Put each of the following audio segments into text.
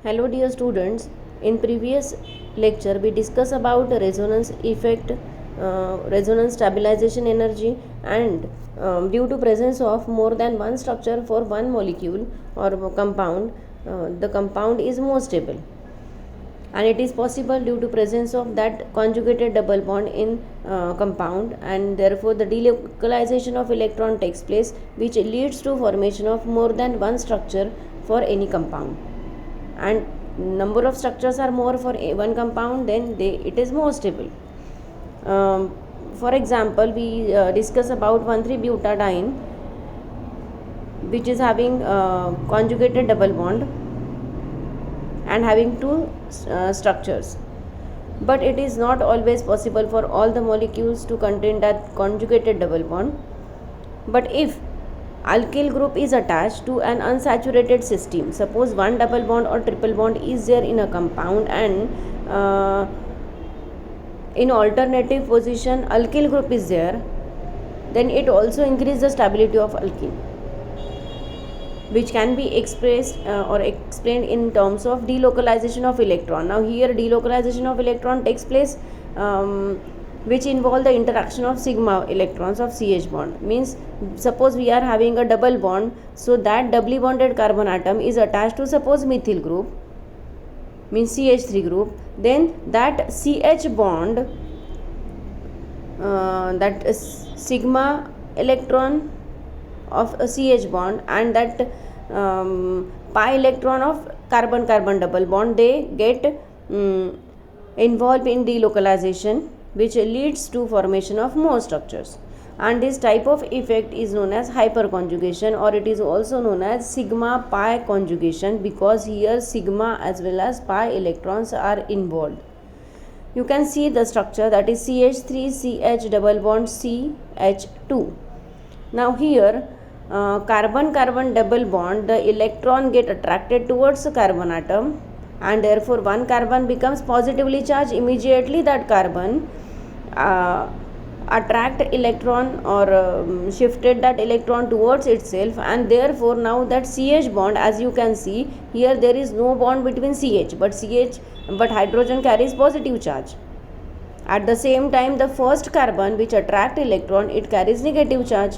Hello dear students, in previous lecture we discussed about resonance effect, resonance stabilization energy and due to presence of more than one structure for one molecule or compound, the compound is more stable, and it is possible due to presence of that conjugated double bond in compound, and therefore the delocalization of electron takes place, which leads to formation of more than one structure for any compound, and number of structures are more for one compound, then it is more stable. For example, we discuss about 1,3-butadiene, which is having conjugated double bond and having two structures, but it is not always possible for all the molecules to contain that conjugated double bond. But if alkyl group is attached to an unsaturated system, suppose one double bond or triple bond is there in a compound, and in alternative position alkyl group is there, then it also increases the stability of alkene, which can be expressed or explained in terms of delocalization of electron. Now here delocalization of electron takes place, which involve the interaction of sigma electrons of CH bond. Means suppose we are having a double bond, so that doubly bonded carbon atom is attached to suppose methyl group, means CH3 group, then that CH bond, that sigma electron of a CH bond and that pi electron of carbon-carbon double bond, they get involved in delocalization, which leads to formation of more structures, and this type of effect is known as hyperconjugation, or it is also known as sigma pi conjugation, because here sigma as well as pi electrons are involved. You can see the structure, that is CH3 CH double bond CH2. Now here carbon-carbon double bond, the electron get attracted towards the carbon atom, and therefore one carbon becomes positively charged. Immediately that carbon attract electron or shifted that electron towards itself, and therefore now that CH bond, as you can see here, there is no bond between CH, but hydrogen carries positive charge. At the same time, the first carbon which attract electron, it carries negative charge.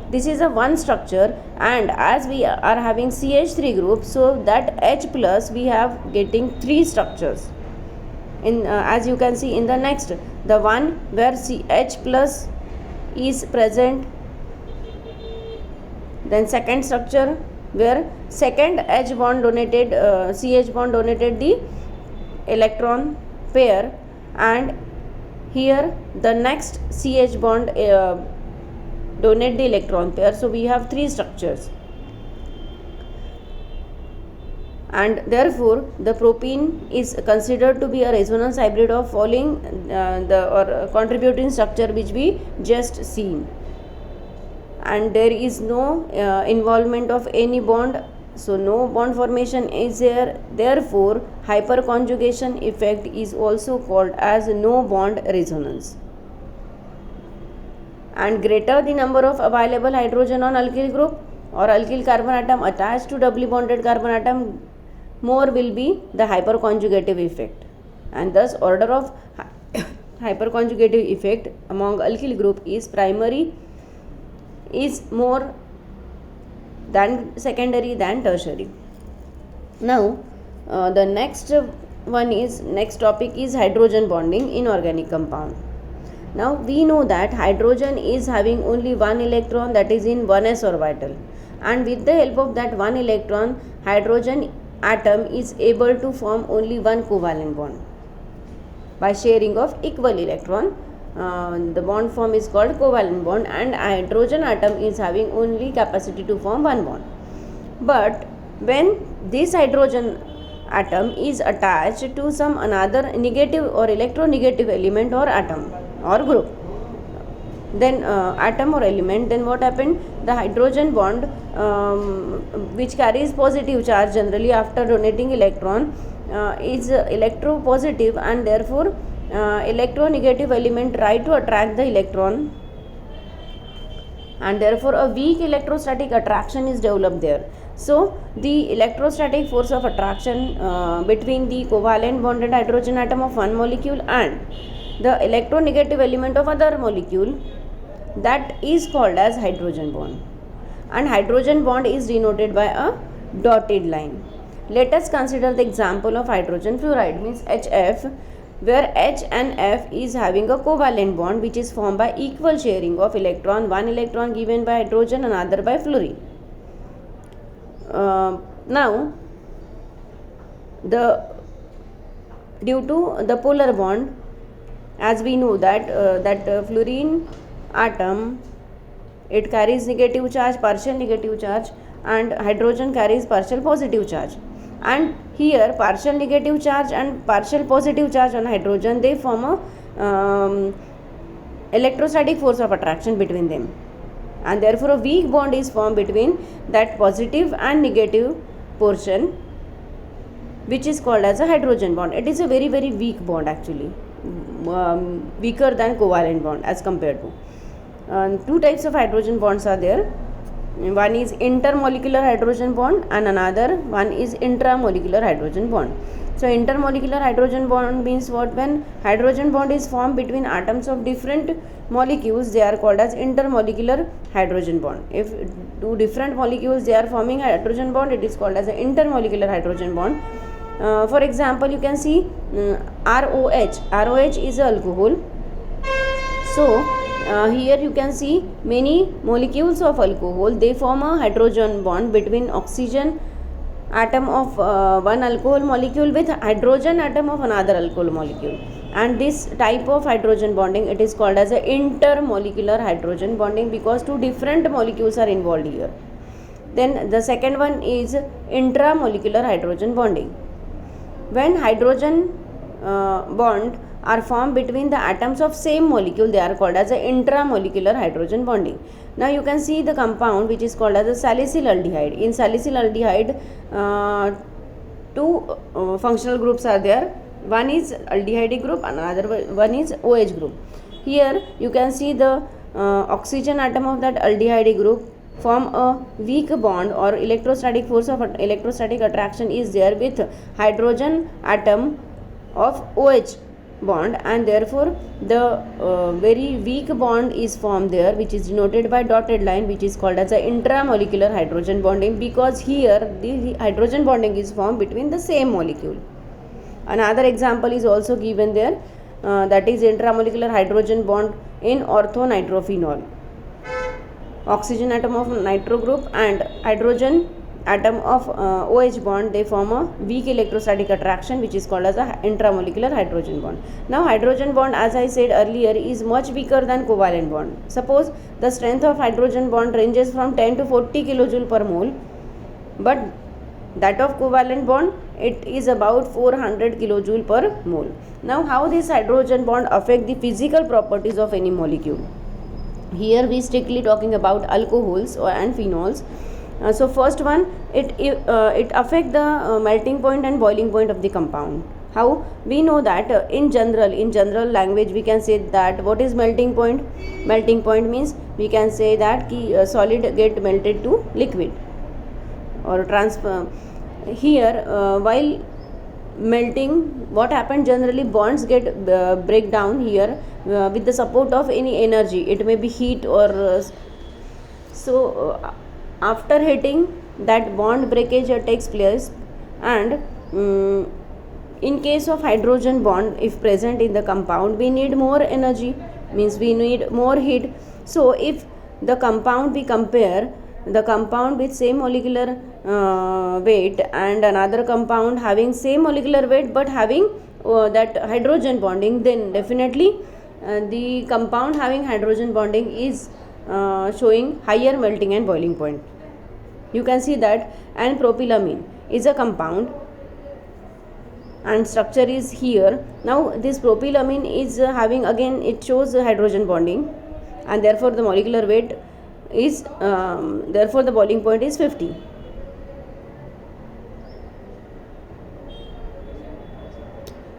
This is a one structure, and as we are having CH3 group, so that H plus we have getting three structures. In as you can see in the next, the one where CH plus is present, then second structure where second H bond donated, CH bond donated the electron pair, and here the next CH bond donate the electron pair. So we have three structures, and therefore the propene is considered to be a resonance hybrid of following contributing structure which we just seen, and there is no involvement of any bond, so no bond formation is there. Therefore hyperconjugation effect is also called as no bond resonance, and greater the number of available hydrogen on alkyl group or alkyl carbon atom attached to doubly bonded carbon atom, more will be the hyperconjugative effect, and thus order of hyperconjugative effect among alkyl group is primary, is more than secondary than tertiary. Now the next topic is hydrogen bonding in organic compound. Now we know that hydrogen is having only one electron, that is in 1s orbital, and with the help of that one electron, hydrogen atom is able to form only one covalent bond by sharing of equal electron. The bond form is called covalent bond, and hydrogen atom is having only capacity to form one bond. But when this hydrogen atom is attached to some another negative or electronegative element or atom or group, then atom or element, then what happened? The hydrogen bond, which carries positive charge generally after donating electron, is electropositive, and therefore electronegative element try to attract the electron, and therefore a weak electrostatic attraction is developed there. So the electrostatic force of attraction between the covalent bonded hydrogen atom of one molecule and the electronegative element of other molecule, that is called as hydrogen bond, and hydrogen bond is denoted by a dotted line. Let us consider the example of hydrogen fluoride, means HF, where H and F is having a covalent bond which is formed by equal sharing of electron, one electron given by hydrogen, another by fluorine. Now due to the polar bond, as we know that fluorine atom, it carries negative charge, partial negative charge, and hydrogen carries partial positive charge, and here partial negative charge and partial positive charge on hydrogen, they form a electrostatic force of attraction between them, and therefore a weak bond is formed between that positive and negative portion, which is called as a hydrogen bond. It is a very very weak bond actually, weaker than covalent bond as compared to. Two types of hydrogen bonds are there. One is intermolecular hydrogen bond and another one is intramolecular hydrogen bond. So intermolecular hydrogen bond means what? When hydrogen bond is formed between atoms of different molecules, they are called as intermolecular hydrogen bond. If two different molecules they are forming hydrogen bond, it is called as an intermolecular hydrogen bond. For example, you can see ROH. ROH is a alcohol. So here you can see many molecules of alcohol, they form a hydrogen bond between oxygen atom of one alcohol molecule with hydrogen atom of another alcohol molecule, and this type of hydrogen bonding, it is called as a intermolecular hydrogen bonding because two different molecules are involved here. Then the second one is intramolecular hydrogen bonding. When hydrogen bond are formed between the atoms of same molecule, they are called as a intramolecular hydrogen bonding. Now you can see the compound which is called as a salicylaldehyde. In salicylaldehyde, two functional groups are there. One is aldehyde group, another one is OH group. Here you can see the oxygen atom of that aldehyde group form a weak bond, or electrostatic force of electrostatic attraction is there with hydrogen atom of OH bond, and therefore the very weak bond is formed there, which is denoted by dotted line, which is called as a intramolecular hydrogen bonding, because here the hydrogen bonding is formed between the same molecule. Another example is also given there, that is intramolecular hydrogen bond in orthonitrophenol. Oxygen atom of nitro group and hydrogen atom of OH bond, they form a weak electrostatic attraction which is called as a intramolecular hydrogen bond. Now hydrogen bond, as I said earlier, is much weaker than covalent bond. Suppose the strength of hydrogen bond ranges from 10 to 40 kilojoule per mole, but that of covalent bond, it is about 400 kilojoule per mole. Now how this hydrogen bond affect the physical properties of any molecule? Here we strictly talking about alcohols and phenols. So first one, it affect the melting point and boiling point of the compound. How? We know that in general language we can say that what is melting point? Melting point means we can say that solid get melted to liquid or transfer. Here while melting, what happened, generally bonds get break down here with the support of any energy. It may be heat or after heating, that bond breakage takes place, and in case of hydrogen bond, if present in the compound, we need more energy, means we need more heat. So if the compound, we compare the compound with same molecular weight and another compound having same molecular weight but having that hydrogen bonding, then definitely the compound having hydrogen bonding is showing higher melting and boiling point. You can see that, and propylamine is a compound and structure is here. Now this propylamine is having, again it shows hydrogen bonding, and therefore the molecular weight is therefore the boiling point is 50.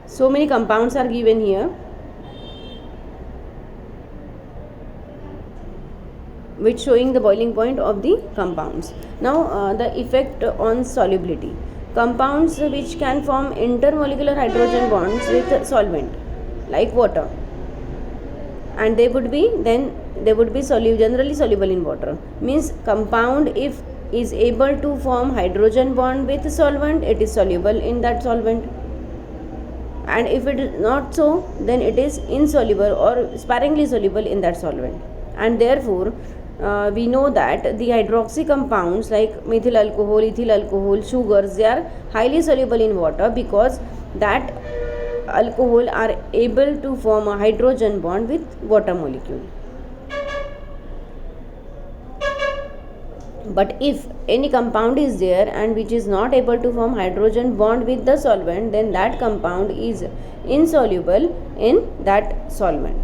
So many compounds are given here which showing the boiling point of the compounds. Now the effect on solubility. Compounds which can form intermolecular hydrogen bonds with solvent like water, and they would be generally soluble in water. Means compound if is able to form hydrogen bond with solvent, it is soluble in that solvent, and if it is not so, then it is insoluble or sparingly soluble in that solvent. And therefore we know that the hydroxy compounds like methyl alcohol, ethyl alcohol, sugars, they are highly soluble in water because that alcohol are able to form a hydrogen bond with water molecule. But if any compound is there and which is not able to form hydrogen bond with the solvent, then that compound is insoluble in that solvent.